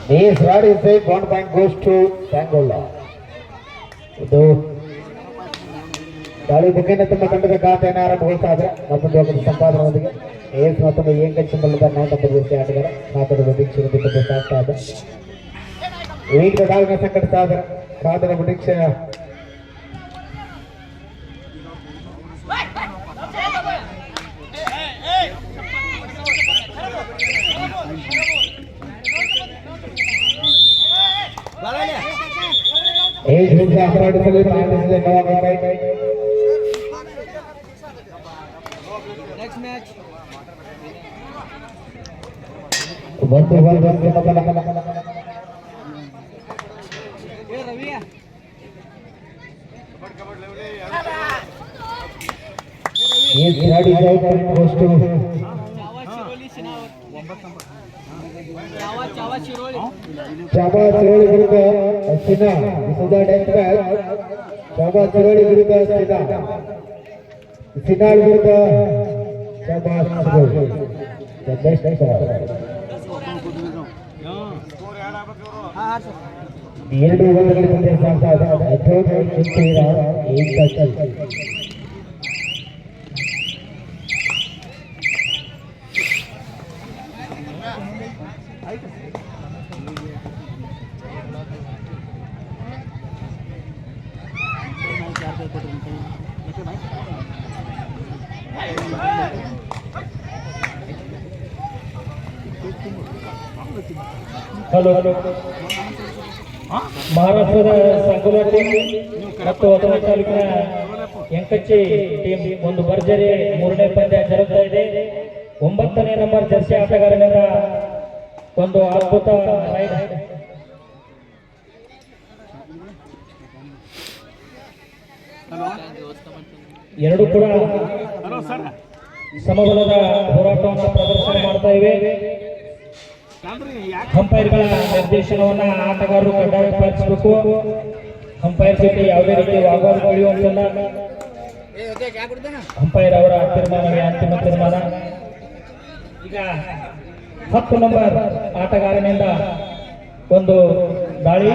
This rod is a 1 point goes to Sangola. ಇದು ದಾಳಿ ಮುಖೇನ ತಮ್ಮ ತಂಡದ ಖಾತೆಯನ್ನು ಆರಂಭಗೊಳಿಸ್ತಾ ಇದ್ದಾರೆ. ಮತ್ತೊಂದು ಒಂದು ಸಂಪಾದನೆಯೊಂದಿಗೆ ಏಸ್ ಮತ್ತೊಂದು ಏಕೈಕ ಸಂಬಳದ ನಾಟಕ ಆಟಗಾರ ಖಾತದ ಭಿಕ್ಷೆ ಸಾಗ್ತಾ ಇದೆ. ಈಗ ದಾಳಿನ ಸಂಘಟಿಸ್ತಾ ಇದ್ದಾರೆ. ಖಾತದ ಭಿಕ್ಷೆ ಏಜ್ ವಿರುದ್ಧ ಹೋರಾಟದಲ್ಲಿ ಪ್ರಾರಂಭಿಸಿದ Chaba Chiroli viruddha Sina. This is the 10th match. Chaba Chiroli viruddha Sina. Sina viruddha Chaba Chiroli. The best score. ಎರಡು ಓವರ್ಗಳ ಮಧ್ಯೆ ಸಾಗ್ತಾ ಇದೆ. ಹಲೋ ಮಹಾರಾಷ್ಟ್ರದ ಸಂಕುಲ ಟೀಮ್ ಮತ್ತು ಹೊಸ ತಾಲೂಕಿನ ಎಂಕಚ್ಚಿ ಟೀಮ್ ಒಂದು ಭರ್ಜರಿ ಮೂರನೇ ಪಂದ್ಯ ಜರುಗ್ತಾ ಇದೆ. 9ನೇ ನಂಬರ್ ಜರ್ಸಿ ಆಟಗಾರನಿಂದ ಒಂದು ಅದ್ಭುತ ರೈಡ್. ಎರಡು ಕೂಡ ಸಮಬಲದ ಹೋರಾಟವನ್ನು ಪ್ರದರ್ಶನ ಮಾಡ್ತಾ ಇವೆ. ಅಂಪೈರ್ಗಳ ನಿರ್ದೇಶನವನ್ನ ಆಟಗಾರರು ಕಡ್ಡಾಯ ಪಾಲಿಸಬೇಕು. ಅಂಪೈರ್ ಜೊತೆ ಯಾವುದೇ ರೀತಿ ವಾಗ್ವಾದ ನಡೆಯುವಂತಿಲ್ಲ. ಅಂಪೈರ್ ಅವರ ತೀರ್ಮಾನವೇ ಅಂತಿಮ ತೀರ್ಮಾನ. ಈಗ 10 ನಂಬರ್ ಆಟಗಾರನಿಂದ ಒಂದು ದಾಳಿ.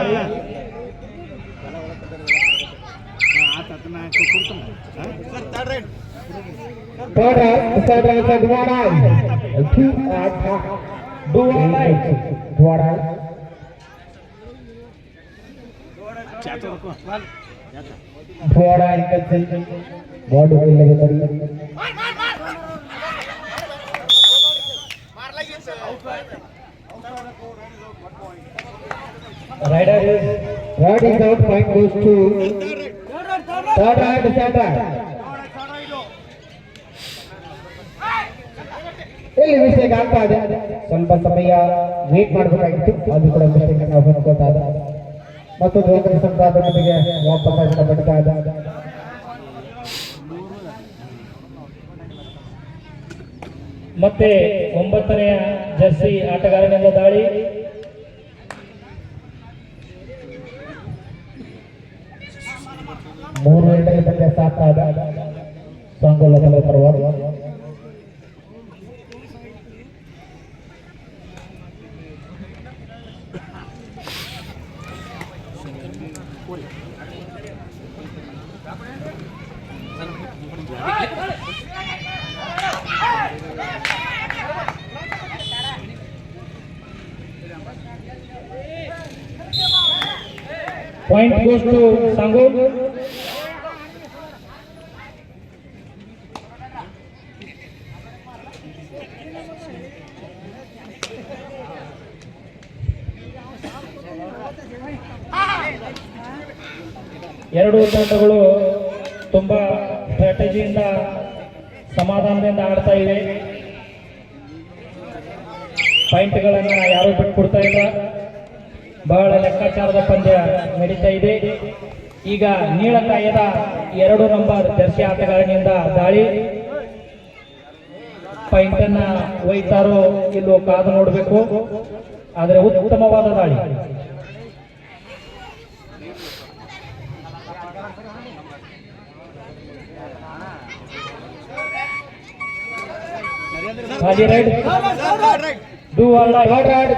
Rider is out. Point goes to third right center. ಇಲ್ಲಿ ಮಿಸ್ಟೇಕ್ ಆಗ್ತಾ ಇದೆ. ಸ್ವಲ್ಪ ಸಮಯ ವೇಟ್ ಮಾಡಬೇಕಾಗಿತ್ತು. ಅದು ಕೂಡ ಮಿಸ್ಟೇಕ್ ನಾವು ಅನ್ಕೋತಾ ಇದೆ. ಮತ್ತೊಂದು ಏಕೈಕ ಸಂಪಾದನೆಗೆ ವಾಪಸ್ ಬರ್ತಾ ಇದೆ. ಮತ್ತೆ 9ನೇ ಜರ್ಸಿ ಆಟಗಾರನಿಂದ ದಾಳಿ. ಮೂರು ಎಂಟನೇ ಪಂದ್ಯ ಸಾಗ್ತಾ ಇದೆ. ಸಂಗೋಲದ ಪರವಾಗಿ Point goes to Sangol. ಎರಡು ತಂಡಗಳು ತುಂಬಾ ಸ್ಟ್ರಾಟಜಿಯಿಂದ ಸಮಾಧಾನದಿಂದ ಆಡ್ತಾ ಇವೆ. ಪಾಯಿಂಟ್ಗಳನ್ನ ಯಾರು ಬಿಟ್ಕೊಡ್ತಾ ಇಲ್ಲ. ಬಹಳ ಲೆಕ್ಕಾಚಾರದ ಪಂದ್ಯ ನಡೀತಾ ಇದೆ. ಈಗ ನೀಳಕಾಯದ 2 ನಂಬರ್ ಜರ್ಸಿ ಆಟಗಾರನಿಂದ ದಾಳಿ. ಪಾಯಿಂಟ್ ಅನ್ನ ಒಯ್ತಾರೋ ಇಲ್ಲೋ ಕಾದು ನೋಡಬೇಕು. ಆದರೆ ಉತ್ತಮವಾದ ದಾಳಿ. ಖಾಲಿ ರೈಡ್ ಡೂ ಆಲ್ ರೈಡ್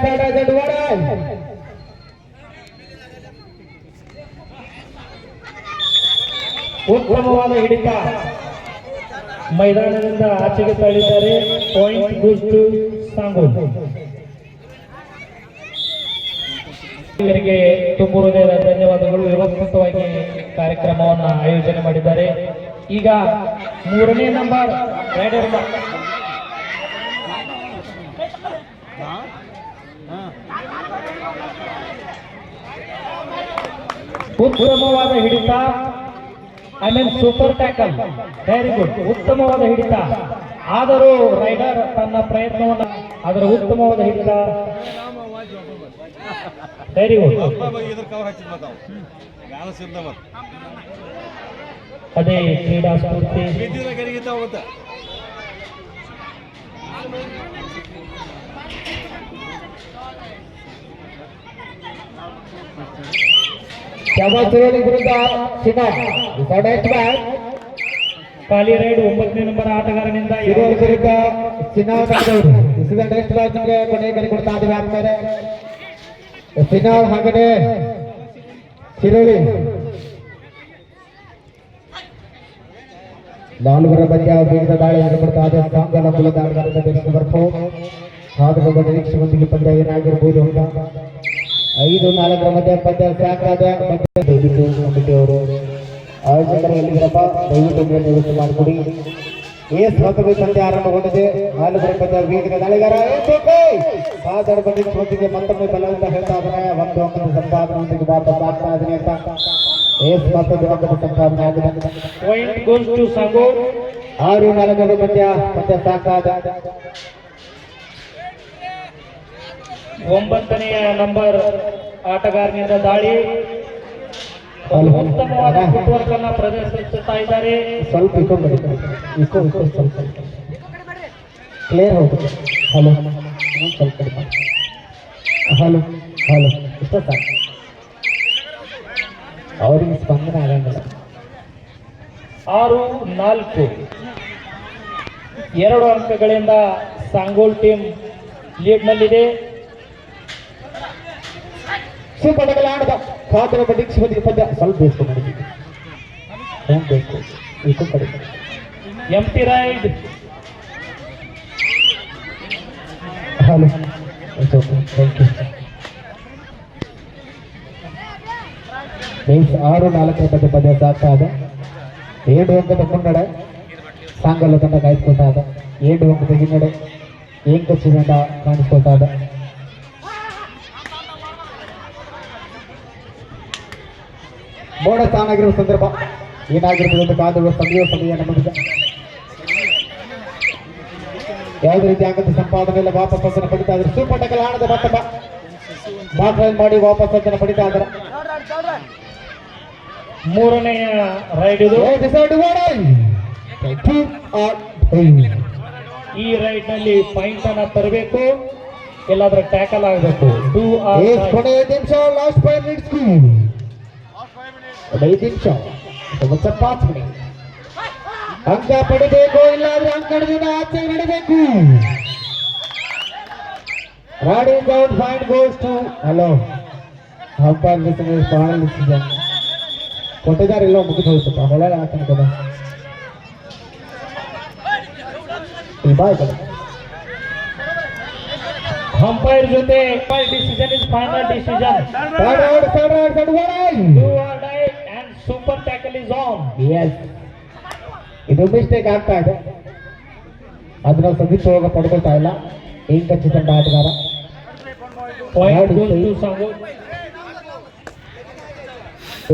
ಉತ್ತಮವಾದ ಹಿಡಿತ ಮೈದಾನದಿಂದ ಆಚೆಗೆ ತಳ್ಳಿದ್ದಾರೆ. Point goes to Sangola. ಇವರಿಗೆ ತುಂಬು ಹೃದಯದ ಧನ್ಯವಾದಗಳು. ವ್ಯವಸ್ಥಿತವಾಗಿ ಕಾರ್ಯಕ್ರಮವನ್ನು ಆಯೋಜನೆ ಮಾಡಿದ್ದಾರೆ. ಈಗ 3ನೇ ನಂಬರ್ ರೈಡರ್ ಉತ್ತಮವಾದ ಹಿಡಿತ, ಸೂಪರ್ ಟ್ಯಾಕಲ್, ವೆರಿ ಗುಡ್. ಉತ್ತಮವಾದ ಹಿಡಿತ, ಆದರೂ ರೈಡರ್ ತನ್ನ ಪ್ರಯತ್ನವನ್ನು, ಅದರ ಉತ್ತಮವಾದ ಹಿಡಿತ, ವೆರಿ ಗುಡ್. ಅದೇ ಕ್ರೀಡಾ ಸ್ಫೂರ್ತಿ. ವಿರುದ್ಧ ಖಾಲಿ ರೈಡ್ 9ನೇ ನಂಬರ್ ಆಟಗಾರನಿಂದ ವಿರುದ್ಧ ನೆಕ್ಸ್ಟ್ ಬ್ಯಾಚ್ ಕೊನೆ ಕಡೆ ಕೊಡ್ತಾ ಇದ್ದೀವಿ. ಆದ್ಮೇಲೆ ಸಿನಾಲ್ ಹಾಗಡೆ ಶಿರೋಳಿ 4 ಪಂದ್ಯ ಬೇಗದ ದಾಳಿ ಕೊಡ್ತಾ ಇದೆ. ಸಾಂಗಲ ಮೂಲದ ಆಟಗಾರರ ಬರ್ಪು ಹಾದುಗಳ ನಿರೀಕ್ಷೆಯೊಂದಿಗೆ ಪಂದ್ಯ ಏನಾಗಿರ್ಬೋದು ಅಂತ 5-4 ಮಧ್ಯ ಪಂದ್ಯ ಸಾಕಾದ ಕಮಿಟಿಯವರು ಆಯೋಜಕರು ಎಲ್ಲಿದ್ದರಪ್ಪ ದಯವಿಟ್ಟು ವ್ಯವಸ್ಥೆ ಮಾಡಿಕೊಡಿ. ಸ್ವತಃ ಪಂದ್ಯ ಆರಂಭಗೊಂಡಿದೆ. 4 ಪಂದ್ಯ ವೇಗದ ದಾಳಿಗಾರ ಬಂದಿಗೆ ಮತ್ತೊಮ್ಮೆ ಬಲವಂತ ಹೇಳ್ತಾ ಇದ್ದಾರೆ. 1 ಅಂಕದ ಸಂಪಾದನೆಯೊಂದಿಗೆ ವಾಪಸ್ ಆಗ್ತಾ ಇದ್ದೀನಿ ಅಂತ ಮತ್ತೊಂದು ಅಂಕದ ಸಂಪಾದನೆ ಆಗಿದೆ. 6-4 ಪಂದ್ಯ ಸಾಕಾದ 9ನೇ ನಂಬರ್ ಆಟಗಾರನಿಂದ ದಾಳಿ. ಉತ್ತಮವಾದ ಫುಟ್ವರ್ಕ್ ಅನ್ನು ಪ್ರದರ್ಶಿಸುತ್ತಾ ಇದ್ದಾರೆ. ಸ್ವಲ್ಪ ಸ್ವಲ್ಪ ಕ್ಲಿಯರ್ ಹೋಗುತ್ತೆ. ಹಲೋ ಸ್ವಲ್ಪ ಹಲೋ ಹಲೋ ಇಷ್ಟ ಸಾಕು, ಅವರಿಗೆ ಸ್ಪಂದನೆ ಆಗಂಗಿಲ್ಲ. 6-4 2 ಅಂಕಗಳಿಂದ ಸಾಂಗೋಲ್ ಟೀಮ್ ಲೀಡ್ನಲ್ಲಿದೆ. ಆಡದ ಖಾತರ ಪರೀಕ್ಷೆ ಪದ್ಯ ಸ್ವಲ್ಪ ಬೇಯಿಸ್ಕೊಂಡು ಎಂಟಿ ರೈಡ್. Hello thank you. 6-4 ಪದ್ಯ ಸಾಕ್ತಾ ಇದೆ. 7 ಅಂಕದ ಮುನ್ನಡೆ ಸಾಂಗಲ್ಲ ತಂಡ ಕಾಯಿಸ್ಕೊಳ್ತಾ ಇದೆ. 7 ಅಂಕದ ಹಿನ್ನಡೆ ಏಕಚ್ಚಿ ತಂಡ ಕಾಣಿಸ್ಕೊಳ್ತಾ ಇದೆ. ಮೋಡ ತಾನಾಗಿರುವ ಸಂದರ್ಭ ಏನಾಗಿರ್ಬೋದು ಅಂತ ಕಾದಿರುವ ಸಮಯ ನಮಗಿದೆ. ಯಾವುದೇ ರೀತಿ ಅಂಕದ ಸಂಪಾದನೆ ಇಲ್ಲ. ವಾಪಸ್ ಅದನ್ನು ಪಡಿತಾ ಇದ್ರೆ ಸೂಪರ್ ಟಕಲ್ ಆಡದ ಮತ್ತೊಬ್ಬ ಬಾಕ್ಲೈನ್ ಮಾಡಿ ವಾಪಸ್ ಅದನ್ನು ಪಡಿತಾ ಇದ್ದಾರೆ. 3ನೇ ರೈಡ್ ಇದು. ಈ ರೈಡ್ ನಲ್ಲಿ ಪಾಯಿಂಟ್ ಅನ್ನ ತರಬೇಕು, ಎಲ್ಲಾದ್ರೂ ಟ್ಯಾಕಲ್ ಆಗಬೇಕು. 5 ನಿಮಿಷ ಲಾಸ್ಟ್ 5 ಮಿನಿಟ್ಸ್ 5 ನಿಮಿಷ 5 ಮಿನಿಟ್ ಅಂಕ ಪಡಿಬೇಕು. ಇಲ್ಲಾದ್ರೆ ಅಂಕಣದಿಂದ ಆಚೆ ನಡಬೇಕು. ರಾಡಿ out point goes to hello umpire final decision ಕೊಟ್ಟಿದ್ದಾರೆ. ಇಲ್ಲೋ ಮುಗಿದು ಹೋಗ್ತಪ್ಪ ಹೊಳೆ ಹಾಕಂಕದ ಅಂಪೈರ್ ಜೊತೆ decision is final decision. Super tackle is on. Yes, ಇದು ಮಿಸ್ಟೇಕ್ ಆಗ್ತಾ ಇದೆ. ಅದನ್ನ ಸದುಪಯೋಗ ಪಡ್ಕೊಳ್ತಾ ಇಲ್ಲ ಏಕಚ್ಚಿ ತಂಡ ಆಟಗಾರ.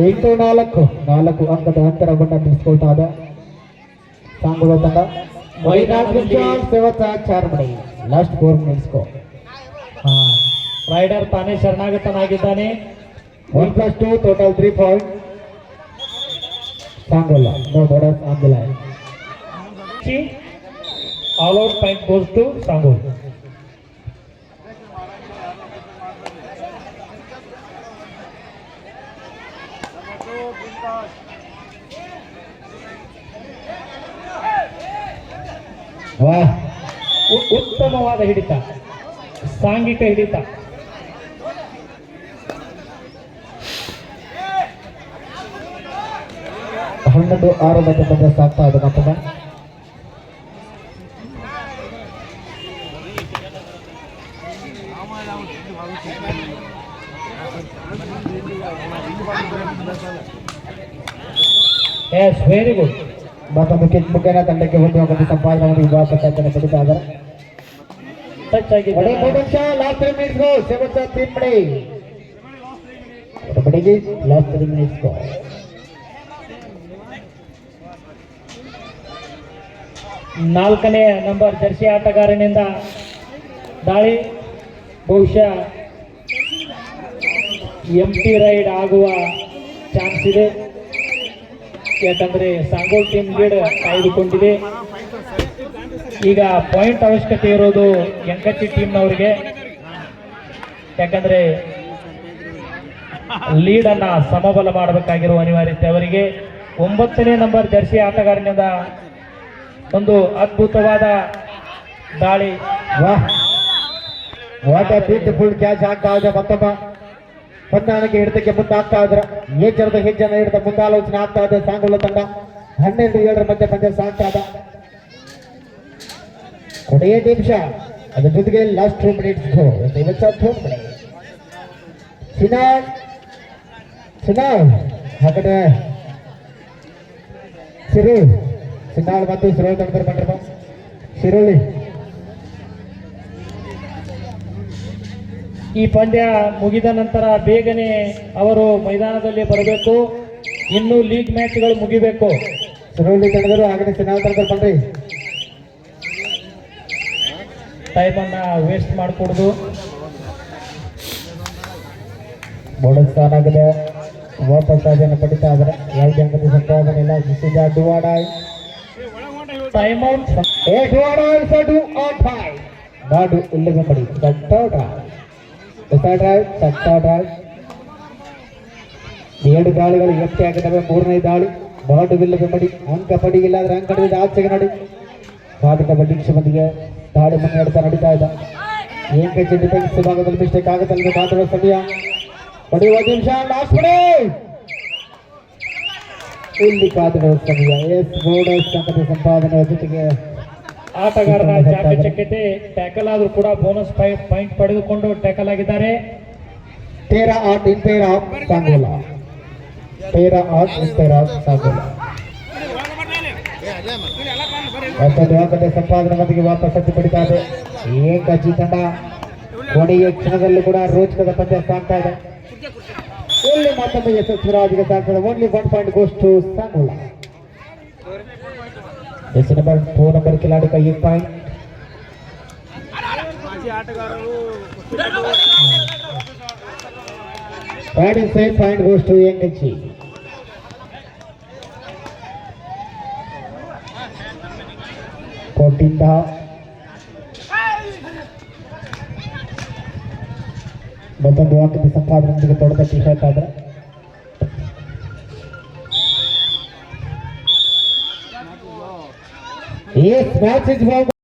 8-4 ಅಂಕದ ಅಂತರವನ್ನು ತಿಳಿಸ್ಕೊಳ್ತಾ ಇದೆ ಸಾಂಗೋಳ ತಂಡ. 4 ಮಡಿ ಲಾಸ್ಟ್ 4 ಮಿನಿಟ್ಸ್ಕೋ. ರೈಡರ್ ತಾನೇ ಶರಣಾಗತನಾಗಿದ್ದಾನೆ. 1+2 total 3 point. Sangola no borders on the line. All out point goes to Sangola. ವಾಹ್ ಉತ್ತಮವಾದ ಹಿಡಿತ, ಸಾಂಘಿಕ ಹಿಡಿತ. ಹನ್ನೊಂದು 6 ಮಧ್ಯ ಪಂದ್ಯ ಸಾಗ್ತಾ ಇದೆ ಮತ್ತೊಮ್ಮೆ. Yes, very good. ಮತ್ತೊಂದು ಕಿಕ್ ಮುಖೇನ ತಂಡಕ್ಕೆ ಒಂದು ಸಂಪಾದನೆ ವಿಭಾಗ ಪಡಿತಾ ಇದ್ದಾರೆ. ಟಚ್ ಆಗಿದೆ. ಲಾಸ್ಟ್ 3 ಮಿನಿಟ್ಸ್ ಗೋ. 7-3 ಪಡೆ ಕಬಡ್ಡಿಗೆ ಲಾಸ್ಟ್ 3 ಮಿನಿಟ್ಸ್ ಗೋ. ನಾಲ್ಕನೇ ನಂಬರ್ ಜರ್ಸಿ ಆಟಗಾರನಿಂದ ದಾಳಿ. ಬಹುಶಃ ಎಂಟಿ ರೈಡ್ ಆಗುವ ಚಾನ್ಸ್ ಇದೆ, ಯಾಕಂದ್ರೆ ಸಾಂಗೋಲ್ ಟೀಮ್ ಲೀಡ್ ಕಾಯ್ದುಕೊಂಡಿದೆ. ಈಗ ಪಾಯಿಂಟ್ ಅವಶ್ಯಕತೆ ಇರೋದು ಎಂಕಚ್ಚಿ ಟೀಮ್ನವರಿಗೆ, ಯಾಕಂದ್ರೆ ಲೀಡ್ ಅನ್ನ ಸಮಬಲ ಮಾಡಬೇಕಾಗಿರುವ ಅನಿವಾರ್ಯತೆ ಅವರಿಗೆ. 9ನೇ ನಂಬರ್ ಜರ್ಸಿ ಆಟಗಾರನಿಂದ ಒಂದು ಅದ್ಭುತವಾದ ದಾಳಿ. ವಾಟ್ ಎ ಬ್ಯೂಟಿಫುಲ್ ಕ್ಯಾಚ್ ಆಗ್ತಾ ಇದೆ. ಮತ್ತೊಬ್ಬ ಹೊಂದಾಣಿಕೆ ಹಿಡಿತಕ್ಕೆ ಮುಂದಾಗ್ತಾ ಇದ್ರೆ ಎಚ್ಚರದ ಹೆಜ್ಜೆನ ಹಿಡಿದ ಮುಂದಾಲೋಚನೆ ಆಗ್ತಾ ಇದೆ ಸಾಂಗೋಲ ತಂಡ. 12-7 ಮಧ್ಯೆ ಪಂದ್ಯ ಸಾಗ್ತಾ ಇದೆ. ಕೊನೆಯ ನಿಮಿಷ, ಅದ್ರ ಜೊತೆಗೆ ಲಾಸ್ಟ್ 2 ಮಿನಿಟ್ಸ್ ಗೋ. ಸಿನಾಳ್ ಹಾಕಡೆ ಸಿನಾಳ್ ಮತ್ತು ಶಿರೋಳಿ ತಂಡದವರು ಬಂದಿರುವ ಶಿರೋಳಿ. ಈ ಪಂದ್ಯ ಮುಗಿದ ನಂತರ ಬೇಗನೆ ಅವರು ಮೈದಾನದಲ್ಲಿ ಬರಬೇಕು. ಇನ್ನು ಲೀಗ್ ಮ್ಯಾಚ್ಗಳು ಮುಗಿಬೇಕು. ಶಿರೋಳಿ ತಂಡದವರು ಹಾಗೆ ಸಿನಾಳ್ ತಂಡದವರು ಬನ್ರಿ. ಟೈಮನ್ನ ವೇಸ್ಟ್ ಮಾಡಿಕೊಡುದು. ಬೋರ್ಡ್ ಸ್ಥಾನ ಆಗಿದೆ. ವಾಪಸ್ ಅದನ್ನು ಪಡಿತಾ ಇದ್ದಾರೆ. ಯಾವುದೇ ಅಂಕದ ಸಂಪಾದನೆ ಇಲ್ಲ. Time out. ನಾಡು ಇಲ್ಲಿಗೆ ಪಡಿ. ಎರಡು ದಾಳಿಗಳು ಗಟ್ಟಿ ಆಗಿದ್ದಾವೆ. 3ನೇ ದಾಳಿ ಬಾಡು ಬಿಲ್ಲಿಗೆ ಪಡಿ. ಅಂಕ ಪಡಿ, ಇಲ್ಲಾಂದ್ರೆ ಅಂಕ ಹಿಡಿದು ಆಚೆಗೆ ನಡಿ. ಭಾರತ ಬಡ್ಡಿಂಗ್ ಬಂದಿಗೆ ದಾಳಿ ಮುನ್ನಡೆತಾ ನಡೀತಾ ಇದೆ. ಏಕೈಕ ಡಿಫೆನ್ಸ್ ಭಾಗದಲ್ಲಿ ಮಿಸ್ಟೇಕ್ ಆಗುತ್ತಲ್ಲ. ಮಾತ್ರ ಸಮಯ ಪಡೆಯುವ ನಿಮಿಷ. ಲಾಸ್ಟ್ ಪಡೆ ಇಲ್ಲಿ ಕಾದುಗಳ ಸಮಯ. ಎಸ್ ಬೋನಸ್ ಅಂಕದ ಸಂಪಾದನೆ ಜೊತೆಗೆ ಆಟಗಾರನ ಚಾಕಚಕ್ಯತೆ. ಟ್ಯಾಕಲ್ ಆದ್ರೂ ಕೂಡ ಬೋನಸ್ ಪಾಯಿಂಟ್ ಪಡೆದುಕೊಂಡು ಟ್ಯಾಕಲ್ ಆಗಿದ್ದಾರೆ. 13 in favor of Sangola. 13 in favor of Sangola. ಮತ್ತೊಂದು ಅಂಕದ ಸಂಪಾದನೆ ಮತ್ತಿಗೆ ವಾಪಸ್ ಹತ್ತಿ ಪಡಿತಾ ಇದೆ ಏಕಜಿ ತಂಡ. ಕೊನೆಯ ಕ್ಷಣದಲ್ಲೂ ಕೂಡ ರೋಚಕದ ಪಂದ್ಯ ಸಾಗ್ತಾ ಇದೆ. ಇಲ್ಲಿ ಮತ್ತೊಮ್ಮೆ ಯಶಸ್ವಿರಾಜ್ಗೆ ಸಾಗ್ತದೆ. Only 1 point goes to Sangola. Yes number 4 number खिलाड़ी का 1 point. point goes to Yengachi. ಕೋಟಿಂದ ಮತ್ತೊಂದು ಅಂಕದ ಸಂಪಾದನೆಯೊಂದಿಗೆ ತೊಡೆತಟ್ಟಿ ಹೇಳ್ತಾ ಇದ್ದಾರೆ. Yes, match is